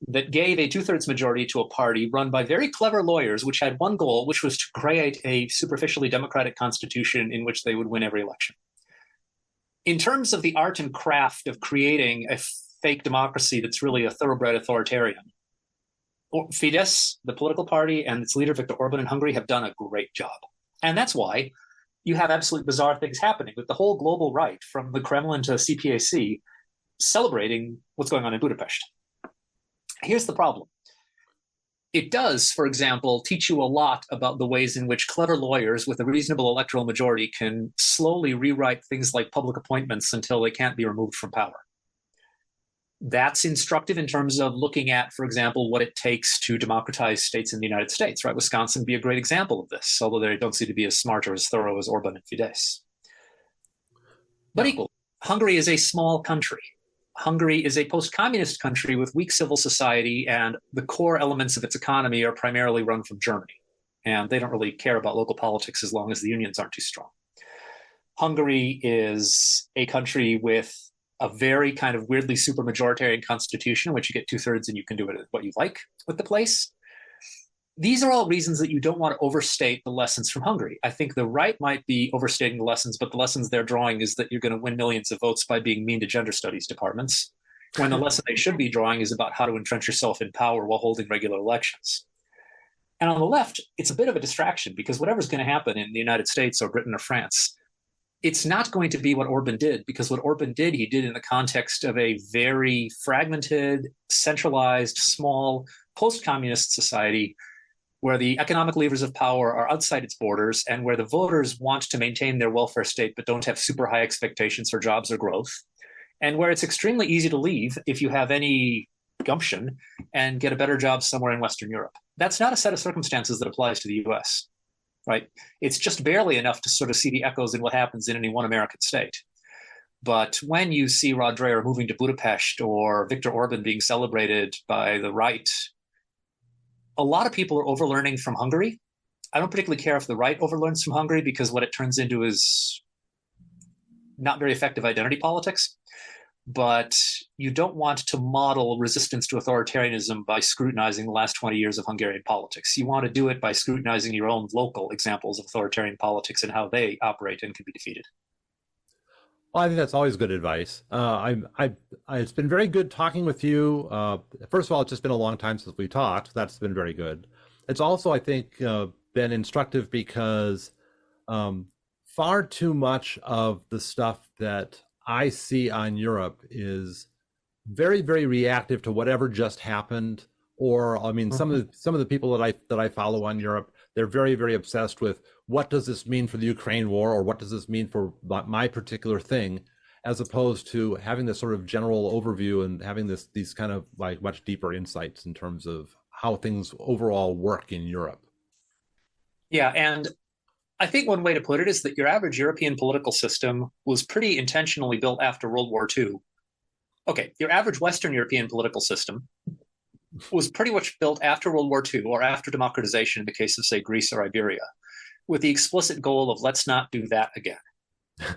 that gave a two-thirds majority to a party run by very clever lawyers, which had one goal, which was to create a superficially democratic constitution in which they would win every election. In terms of the art and craft of creating a fake democracy that's really a thoroughbred authoritarian, Fidesz, the political party, and its leader, Viktor Orban in Hungary, have done a great job. And that's why you have absolutely bizarre things happening with the whole global right, from the Kremlin to CPAC, celebrating what's going on in Budapest. Here's the problem. It does, for example, teach you a lot about the ways in which clever lawyers with a reasonable electoral majority can slowly rewrite things like public appointments until they can't be removed from power. That's instructive in terms of looking at, for example, what it takes to democratize states in the United States, right? Wisconsin would be a great example of this, although they don't seem to be as smart or as thorough as Orban and Fidesz. But equally, Hungary is a small country. Hungary is a post-communist country with weak civil society, and the core elements of its economy are primarily run from Germany. And they don't really care about local politics as long as the unions aren't too strong. Hungary is a country with a very kind of weirdly supermajoritarian constitution, in which you get two-thirds and you can do what you like with the place. These are all reasons that you don't want to overstate the lessons from Hungary. I think the right might be overstating the lessons, but the lessons they're drawing is that you're going to win millions of votes by being mean to gender studies departments, when the lesson they should be drawing is about how to entrench yourself in power while holding regular elections. And on the left, it's a bit of a distraction, because whatever's going to happen in the United States or Britain or France, it's not going to be what Orban did, because what Orban did, he did in the context of a very fragmented, centralized, small, post-communist society where the economic levers of power are outside its borders, and where the voters want to maintain their welfare state but don't have super high expectations for jobs or growth, and where it's extremely easy to leave if you have any gumption and get a better job somewhere in Western Europe. That's not a set of circumstances that applies to the US, right? It's just barely enough to sort of see the echoes in what happens in any one American state. But when you see Rod Dreher moving to Budapest or Viktor Orban being celebrated by the right, a lot of people are overlearning from Hungary. I don't particularly care if the right overlearns from Hungary, because what it turns into is not very effective identity politics. But you don't want to model resistance to authoritarianism by scrutinizing the last 20 years of Hungarian politics. You want to do it by scrutinizing your own local examples of authoritarian politics and how they operate and can be defeated. Well, I think that's always good advice. It's been very good talking with you. First of all, it's just been a long time since we talked. That's been very good. It's also, I think, been instructive because far too much of the stuff that I see on Europe is very, very reactive to whatever just happened. Or, I mean, some of the people that I follow on Europe, they're very, very obsessed with what does this mean for the Ukraine war, or what does this mean for my particular thing, as opposed to having this sort of general overview and having these kind of like much deeper insights in terms of how things overall work in Europe. Yeah, and I think one way to put it is that your average European political system was pretty intentionally built after World War II. Okay, your average Western European political system was pretty much built after World War II, or after democratization in the case of, say, Greece or Iberia, with the explicit goal of let's not do that again.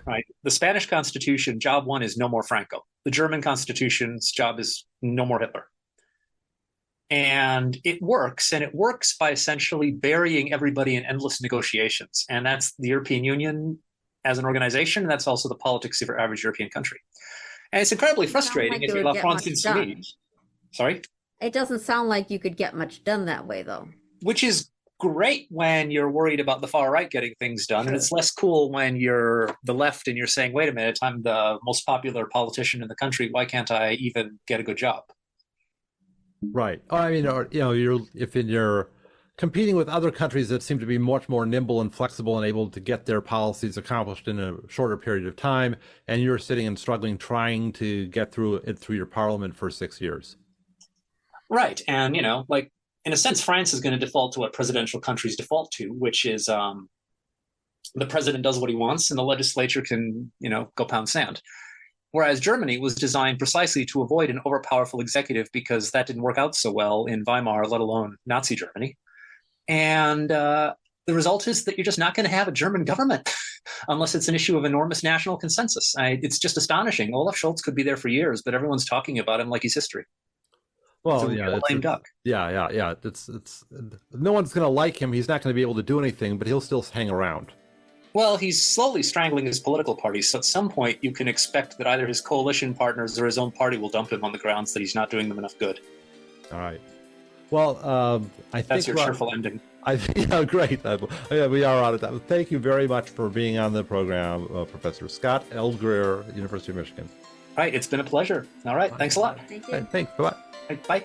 Right? The Spanish Constitution, job one is no more Franco. The German Constitution's job is no more Hitler. And it works by essentially burying everybody in endless negotiations. And that's the European Union as an organization, and that's also the politics of your average European country. And it's incredibly frustrating if you're La France Insoumise. Sorry? It doesn't sound like you could get much done that way, though. Which is great when you're worried about the far right getting things done. Sure. And it's less cool when you're the left and you're saying, wait a minute, I'm the most popular politician in the country. Why can't I even get a good job? Right. I mean, or, if you're competing with other countries that seem to be much more nimble and flexible and able to get their policies accomplished in a shorter period of time, and you're sitting and struggling trying to get through your parliament for 6 years. Right. And, like, in a sense, France is going to default to what presidential countries default to, which is the president does what he wants and the legislature can, go pound sand. Whereas Germany was designed precisely to avoid an overpowerful executive, because that didn't work out so well in Weimar, let alone Nazi Germany. And the result is that you're just not going to have a German government unless it's an issue of enormous national consensus. It's just astonishing. Olaf Scholz could be there for years, but everyone's talking about him like he's history. Well, yeah, lame duck. Yeah. It's no one's going to like him. He's not going to be able to do anything, but he'll still hang around. Well, he's slowly strangling his political party. So at some point, you can expect that either his coalition partners or his own party will dump him on the grounds that he's not doing them enough good. All right. Well, I think that's your cheerful ending. Great. We are out of time. Thank you very much for being on the program, Professor Scott L. Greer, University of Michigan. All right. It's been a pleasure. All right. Thanks a lot. Thank you. Thanks. Bye-bye. Bye.